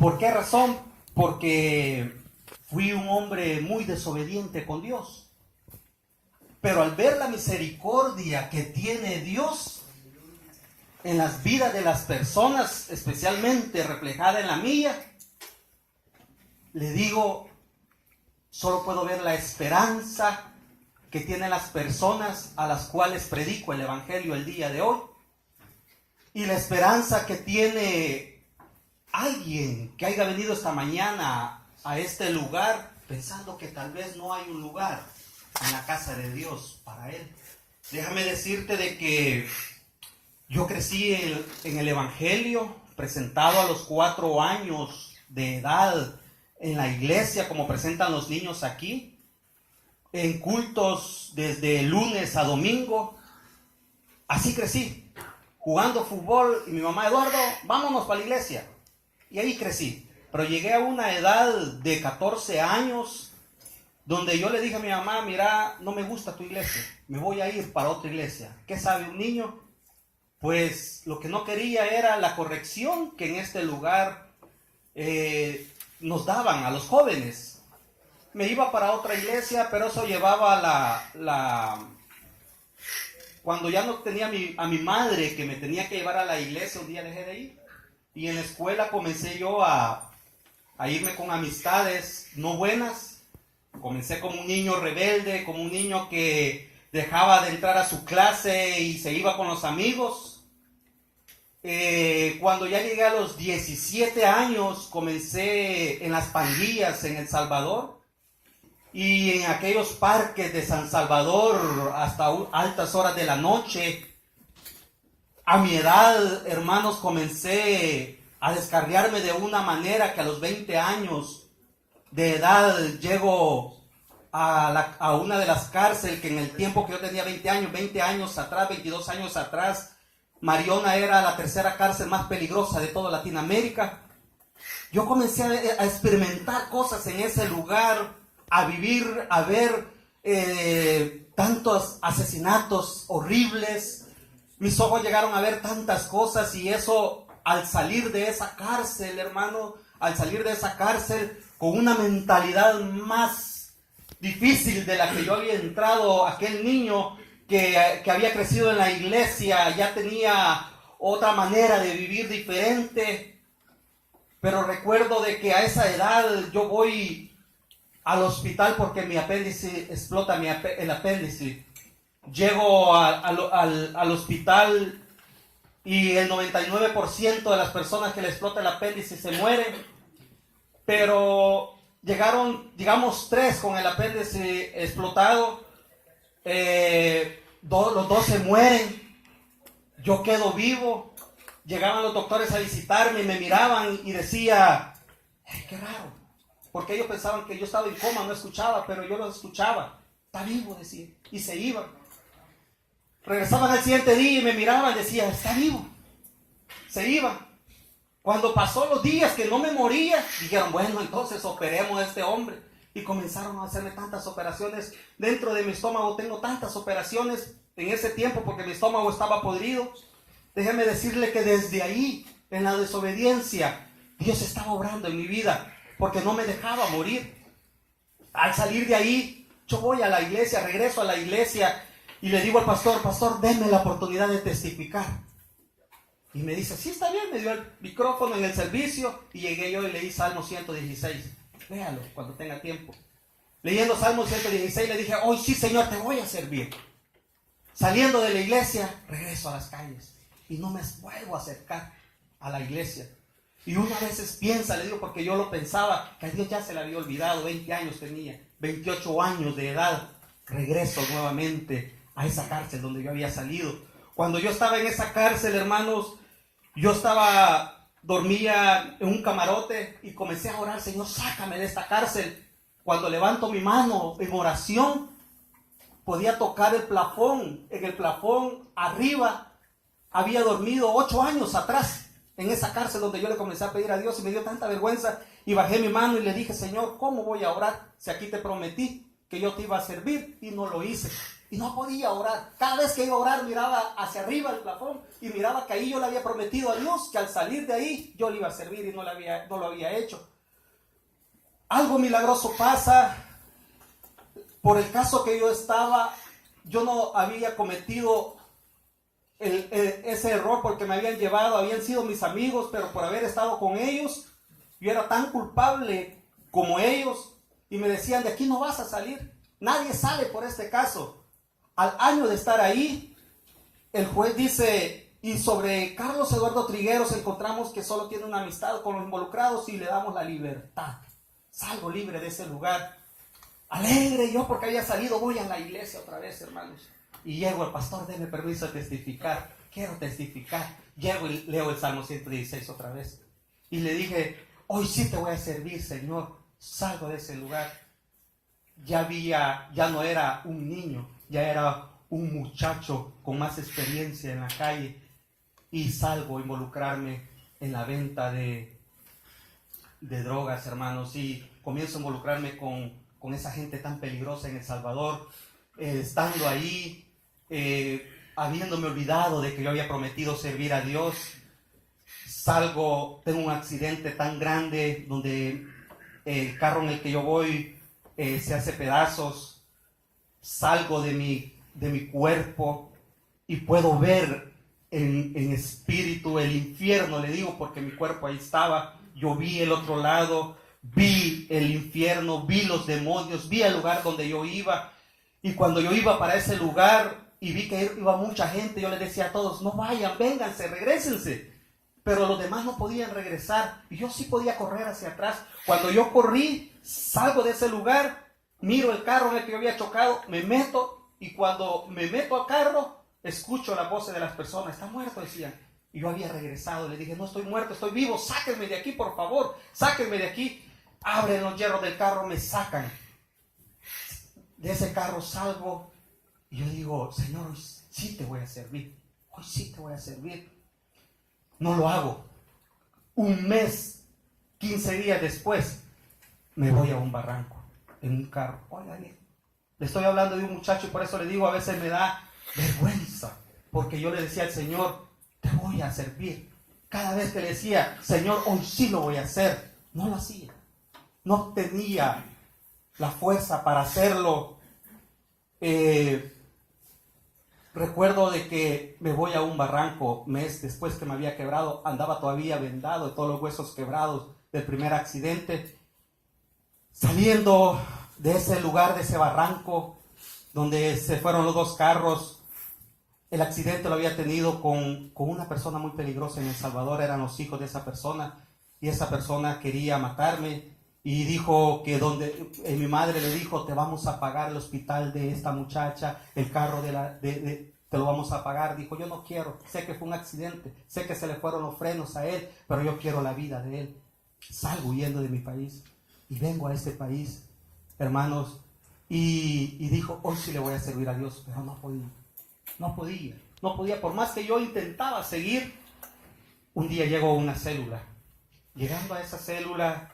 ¿Por qué razón? Porque fui un hombre muy desobediente con Dios. Pero al ver la misericordia que tiene Dios en las vidas de las personas, especialmente reflejada en la mía, le digo, solo puedo ver la esperanza que tienen las personas a las cuales predico el Evangelio el día de hoy. Y la esperanza que tiene alguien que haya venido esta mañana a este lugar pensando que tal vez no hay un lugar en la casa de Dios para él. Déjame decirte de que yo crecí en el Evangelio, presentado a los 4 años de edad en la iglesia, como presentan los niños aquí, en cultos desde lunes a domingo. Así crecí, jugando fútbol, y mi mamá, Eduardo, vámonos para la iglesia. Y ahí crecí. Pero llegué a una edad de 14 años, donde yo le dije a mi mamá, mira, no me gusta tu iglesia, me voy a ir para otra iglesia. ¿Qué sabe un niño? Pues lo que no quería era la corrección que en este lugar nos daban a los jóvenes. Me iba para otra iglesia, pero eso llevaba cuando ya no tenía a mi madre que me tenía que llevar a la iglesia, un día dejé de ir. Y en la escuela comencé yo a irme con amistades no buenas. Comencé como un niño rebelde, como un niño que dejaba de entrar a su clase y se iba con los amigos. Cuando ya llegué a los 17 años, comencé en las pandillas en El Salvador. Y en aquellos parques de San Salvador hasta altas horas de la noche. A mi edad, hermanos, comencé a descarriarme de una manera que a los 20 años de edad llego a una de las cárceles que en el tiempo que yo tenía 20 años atrás, 22 años atrás, Mariona era la tercera cárcel más peligrosa de toda Latinoamérica. Yo comencé a experimentar cosas en ese lugar, a vivir, a ver tantos asesinatos horribles. Mis ojos llegaron a ver tantas cosas, y eso, al salir de esa cárcel, hermano, al salir de esa cárcel con una mentalidad más difícil de la que yo había entrado, aquel niño que había crecido en la iglesia ya tenía otra manera de vivir diferente. Pero recuerdo de que a esa edad yo voy al hospital porque mi apéndice explota, el apéndice. Llego al hospital y el 99% de las personas que le explota el apéndice se mueren. Pero llegaron, digamos, 3 con el apéndice explotado. Los 2 se mueren. Yo quedo vivo. Llegaban los doctores a visitarme y me miraban y decía, qué raro. Porque ellos pensaban que yo estaba en coma, no escuchaba, pero yo los escuchaba. Está vivo, decía. Y se iban. Regresaban al siguiente día y me miraban y decían, está vivo. Se iban. Cuando pasó los días que no me moría, dijeron, bueno, entonces operemos a este hombre. Y comenzaron a hacerme tantas operaciones. Dentro de mi estómago tengo tantas operaciones en ese tiempo porque mi estómago estaba podrido. Déjeme decirle que desde ahí, en la desobediencia, Dios estaba obrando en mi vida porque no me dejaba morir. Al salir de ahí, yo voy a la iglesia, regreso a la iglesia y le digo al pastor, denme la oportunidad de testificar. Y me dice, sí, está bien, me dio el micrófono en el servicio y llegué yo y leí Salmo 116. Léalo cuando tenga tiempo. Leyendo Salmo 116 le dije, hoy sí, Señor, te voy a servir. Saliendo de la iglesia, regreso a las calles y no me vuelvo a acercar a la iglesia. Y uno a veces piensa, le digo, porque yo lo pensaba, que a Dios ya se le había olvidado, 20 años tenía, 28 años de edad. Regreso nuevamente a esa cárcel donde yo había salido. Cuando yo estaba en esa cárcel, hermanos, dormía en un camarote y comencé a orar, Señor, sácame de esta cárcel. Cuando levanto mi mano en oración, podía tocar el plafón. En el plafón arriba había dormido 8 años atrás, en esa cárcel donde yo le comencé a pedir a Dios y me dio tanta vergüenza y bajé mi mano y le dije, Señor, ¿cómo voy a orar si aquí te prometí que yo te iba a servir y no lo hice? y no podía orar. Cada vez que iba a orar miraba hacia arriba el plafón y miraba que ahí yo le había prometido a Dios que al salir de ahí yo le iba a servir y no lo había hecho. Algo milagroso pasa. Por el caso que yo estaba, yo no había cometido ese error porque me habían llevado, habían sido mis amigos, pero por haber estado con ellos, yo era tan culpable como ellos y me decían, de aquí no vas a salir, nadie sale por este caso. Al año de estar ahí, el juez dice, y sobre Carlos Eduardo Trigueros encontramos que solo tiene una amistad con los involucrados y le damos la libertad. Salgo libre de ese lugar. Alegre yo porque había salido, voy a la iglesia otra vez, hermanos. Y llego, el pastor, deme permiso de testificar. Quiero testificar. Llego y leo el Salmo 116 otra vez. Y le dije, hoy sí te voy a servir, Señor. Salgo de ese lugar. Ya no era un niño, ya era un muchacho con más experiencia en la calle. Y salgo a involucrarme en la venta de drogas, hermanos. Y comienzo a involucrarme con esa gente tan peligrosa en El Salvador. Estando ahí, habiéndome olvidado de que yo había prometido servir a Dios, salgo, tengo un accidente tan grande donde el carro en el que yo voy se hace pedazos, salgo de mi cuerpo y puedo ver en espíritu el infierno, le digo, porque mi cuerpo ahí estaba. Yo vi el otro lado, vi el infierno, vi los demonios, vi el lugar donde yo iba. Y cuando yo iba para ese lugar y vi que iba mucha gente, yo les decía a todos, no vayan, vénganse, regrésense. Pero los demás no podían regresar y yo sí podía correr hacia atrás. Cuando yo corrí, salgo de ese lugar, miro el carro en el que yo había chocado, me meto, y cuando me meto al carro, escucho las voces de las personas. Está muerto, decían. Y yo había regresado, le dije, no estoy muerto, estoy vivo, sáquenme de aquí, por favor, sáquenme de aquí. Abren los hierros del carro, me sacan. De ese carro salgo y yo digo, Señor, hoy sí te voy a servir, hoy sí te voy a servir. No lo hago. Un mes, 15 días después, me voy a un barranco en un carro. Oiga bien, le estoy hablando de un muchacho y por eso le digo, a veces me da vergüenza, porque yo le decía al Señor, te voy a servir. Cada vez que le decía, Señor, hoy sí lo voy a hacer, no lo hacía. No tenía la fuerza para hacerlo. Recuerdo de que me voy a un barranco, mes después que me había quebrado, andaba todavía vendado de todos los huesos quebrados del primer accidente. Saliendo de ese lugar, de ese barranco, donde se fueron los dos carros, el accidente lo había tenido con una persona muy peligrosa en El Salvador, eran los hijos de esa persona, y esa persona quería matarme, y dijo que mi madre le dijo, te vamos a pagar el hospital de esta muchacha, el carro te lo vamos a pagar. Dijo, yo no quiero, sé que fue un accidente, sé que se le fueron los frenos a él, pero yo quiero la vida de él. Salgo huyendo de mi país, y vengo a este país, hermanos, y dijo, hoy sí le voy a servir a Dios, pero no podía, por más que yo intentaba seguir. Un día llego a una célula, llegando a esa célula,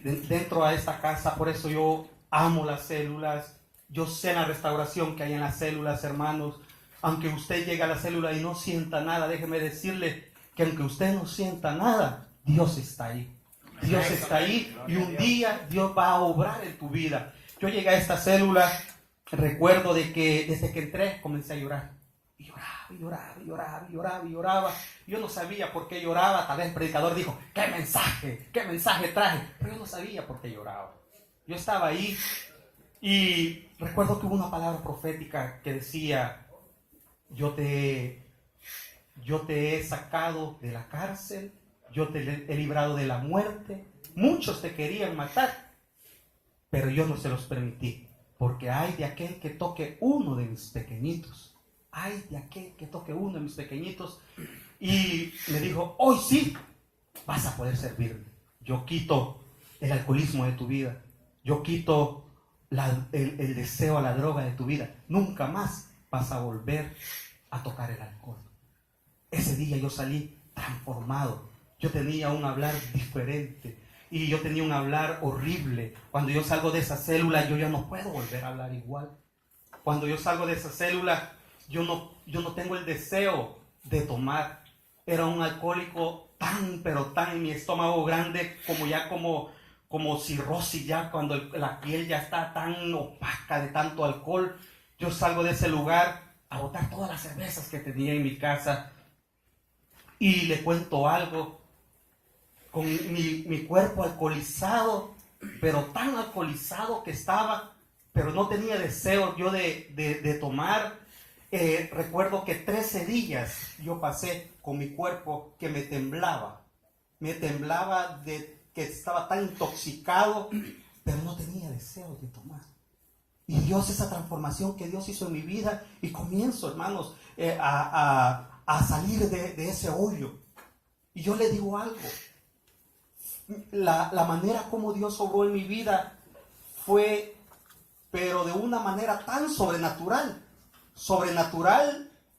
dentro a esta casa, por eso yo amo las células, yo sé la restauración que hay en las células, hermanos. Aunque usted llegue a la célula y no sienta nada, déjeme decirle que aunque usted no sienta nada, Dios está ahí. Dios está ahí y un día Dios va a obrar en tu vida. Yo llegué a esta célula, recuerdo de que desde que entré comencé a llorar. Y lloraba. Yo no sabía por qué lloraba. Tal vez el predicador dijo, ¿qué mensaje traje? Pero yo no sabía por qué lloraba. Yo estaba ahí y recuerdo que hubo una palabra profética que decía, yo te he sacado de la cárcel, yo te he librado de la muerte. Muchos te querían matar, pero yo no se los permití, porque hay de aquel que toque uno de mis pequeñitos. Ay, de aquel que toque uno de mis pequeñitos. Y me dijo, hoy sí vas a poder servirme. Yo quito el alcoholismo de tu vida. Yo quito el deseo a la droga de tu vida. Nunca más vas a volver a tocar el alcohol. Ese día yo salí transformado. Yo tenía un hablar diferente. Y yo tenía un hablar horrible. Cuando yo salgo de esa célula, yo ya no puedo volver a hablar igual. Cuando yo salgo de esa célula, yo no tengo el deseo de tomar. Era un alcohólico tan, pero tan en mi estómago grande, como cirrosis ya, cuando la piel ya está tan opaca de tanto alcohol. Yo salgo de ese lugar a botar todas las cervezas que tenía en mi casa. Y le cuento algo, con mi cuerpo alcoholizado, pero tan alcoholizado que estaba, pero no tenía deseo yo de tomar. Recuerdo que 13 días yo pasé con mi cuerpo que me temblaba de que estaba tan intoxicado, pero no tenía deseo de tomar. Y Dios, esa transformación que Dios hizo en mi vida, y comienzo, hermanos, a salir de ese hoyo. Y yo le digo algo, la manera como Dios obró en mi vida fue, pero de una manera tan sobrenatural,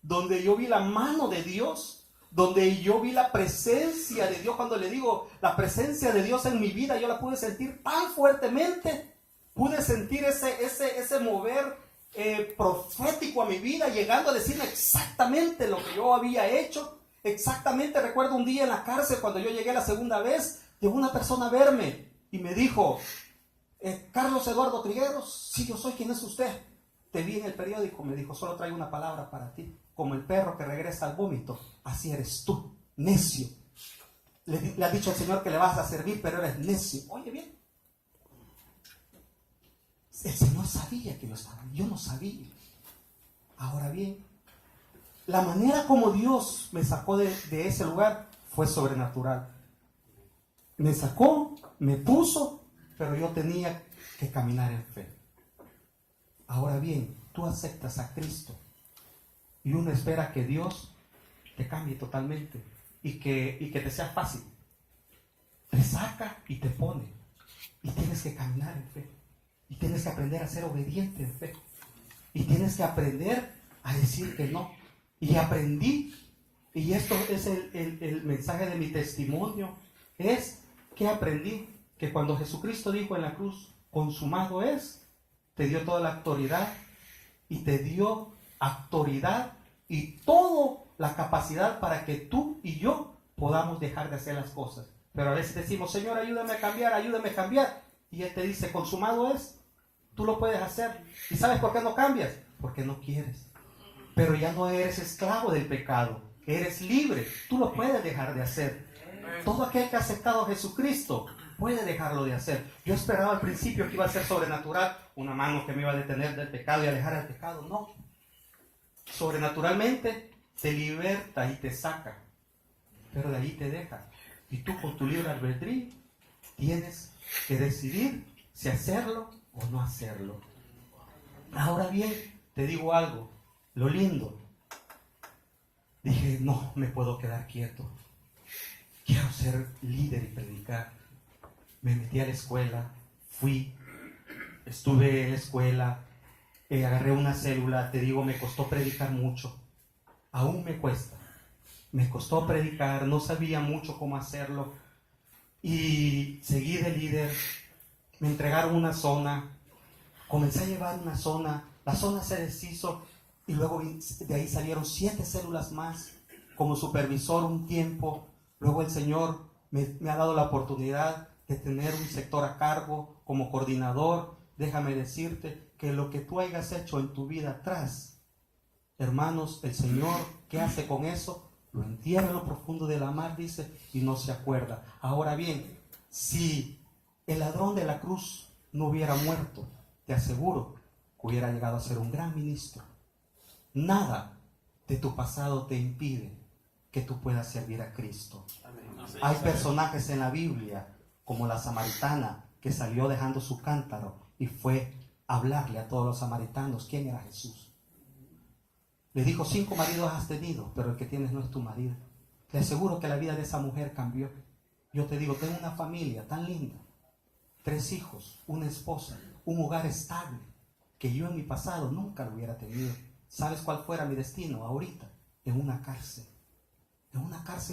donde yo vi la mano de Dios, donde yo vi la presencia de Dios. Cuando le digo la presencia de Dios en mi vida, yo la pude sentir tan fuertemente. Pude sentir ese mover profético a mi vida, llegando a decirme exactamente lo que yo había hecho. Exactamente, recuerdo un día en la cárcel, cuando yo llegué la segunda vez, llegó una persona a verme y me dijo, Carlos Eduardo Trigueros, sí, yo soy. ¿Quién es usted? Te vi en el periódico. Me dijo, solo traigo una palabra para ti. Como el perro que regresa al vómito, así eres tú, necio. Le ha dicho al Señor que le vas a servir, pero eres necio. Oye bien, el Señor sabía que yo estaba, yo no sabía. Ahora bien, la manera como Dios me sacó de ese lugar fue sobrenatural. Me sacó, me puso, pero yo tenía que caminar en fe. Ahora bien, tú aceptas a Cristo y uno espera que Dios te cambie totalmente y que te sea fácil. Te saca y te pone y tienes que caminar en fe. Y tienes que aprender a ser obediente en fe. Y tienes que aprender a decir que no. Y aprendí, y esto es el mensaje de mi testimonio, es que aprendí que cuando Jesucristo dijo en la cruz, consumado es, te dio toda la autoridad, y te dio autoridad y toda la capacidad para que tú y yo podamos dejar de hacer las cosas. Pero a veces decimos, Señor, ayúdame a cambiar. Y Él te dice, consumado es, tú lo puedes hacer. ¿Y sabes por qué no cambias? Porque no quieres. Pero ya no eres esclavo del pecado, eres libre, tú lo puedes dejar de hacer. Todo aquel que ha aceptado a Jesucristo puede dejarlo de hacer. Yo esperaba al principio que iba a ser sobrenatural, una mano que me iba a detener del pecado y alejar al pecado. No. Sobrenaturalmente te liberta y te saca, pero de ahí te deja. Y tú con tu libre albedrío tienes que decidir si hacerlo o no hacerlo. Ahora bien, te digo algo, lo lindo. Dije, no me puedo quedar quieto. Quiero ser líder y predicar. Me metí a la escuela, estuve en la escuela, agarré una célula, te digo, me costó predicar mucho. Aún me cuesta. Me costó predicar, no sabía mucho cómo hacerlo. Y seguí de líder. Me entregaron una zona, comencé a llevar una zona, la zona se deshizo y luego de ahí salieron 7 células más como supervisor un tiempo. Luego el Señor me ha dado la oportunidad de tener un sector a cargo como coordinador. Déjame decirte que lo que tú hayas hecho en tu vida atrás, hermanos, el Señor, ¿qué hace con eso? Lo entierra en lo profundo de la mar, dice, y no se acuerda. Ahora bien, si el ladrón de la cruz no hubiera muerto, te aseguro que hubiera llegado a ser un gran ministro. Nada de tu pasado te impide que tú puedas servir a Cristo. Hay personajes en la Biblia, como la samaritana, que salió dejando su cántaro y fue a hablarle a todos los samaritanos quién era Jesús. Le dijo, 5 maridos has tenido, pero el que tienes no es tu marido. Te aseguro que la vida de esa mujer cambió. Yo te digo, tengo una familia tan linda, 3 hijos, una esposa, un hogar estable, que yo en mi pasado nunca lo hubiera tenido. ¿Sabes cuál fuera mi destino ahorita? En una cárcel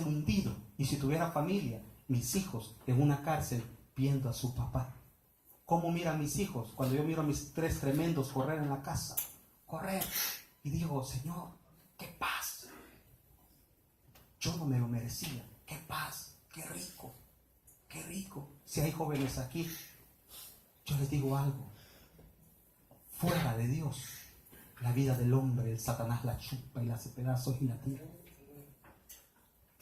hundido. Y si tuviera familia, mis hijos en una cárcel viendo a su papá. ¿Cómo miran mis hijos cuando yo miro a mis 3 tremendos correr en la casa? correr. Y digo, Señor, qué paz. Yo no me lo merecía. Qué paz, qué rico, qué rico. Si hay jóvenes aquí, yo les digo algo. Fuera de Dios, la vida del hombre, el Satanás la chupa y la hace pedazos y la tira.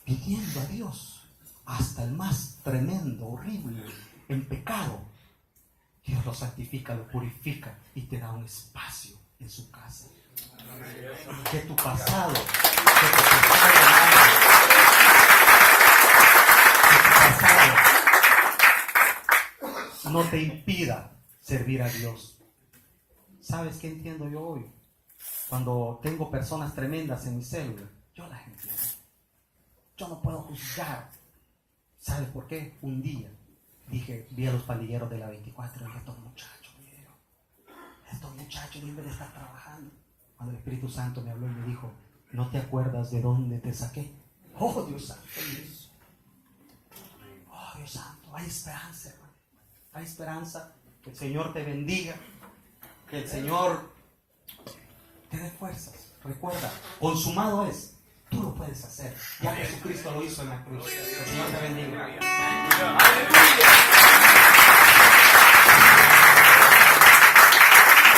Pidiendo a Dios, hasta el más tremendo, horrible, en pecado, Dios lo santifica, lo purifica y te da un espacio en su casa. Que tu pasado, no te impida servir a Dios. ¿Sabes qué entiendo yo hoy? Cuando tengo personas tremendas en mi célula, yo las entiendo. Yo no puedo juzgar. ¿Sabes por qué? Un día vi a los pandilleros de la 24 y dije, estos muchachos deben de estar trabajando. Cuando el Espíritu Santo me habló y me dijo, ¿no te acuerdas de dónde te saqué? Oh, Dios Santo. Oh, Dios Santo. Hay esperanza, hermano. Hay esperanza. Que el Señor te bendiga. Que el Señor te dé fuerzas. Recuerda, consumado es. Tú lo puedes hacer. Ya Jesucristo lo hizo en la cruz. Que el Señor te bendiga.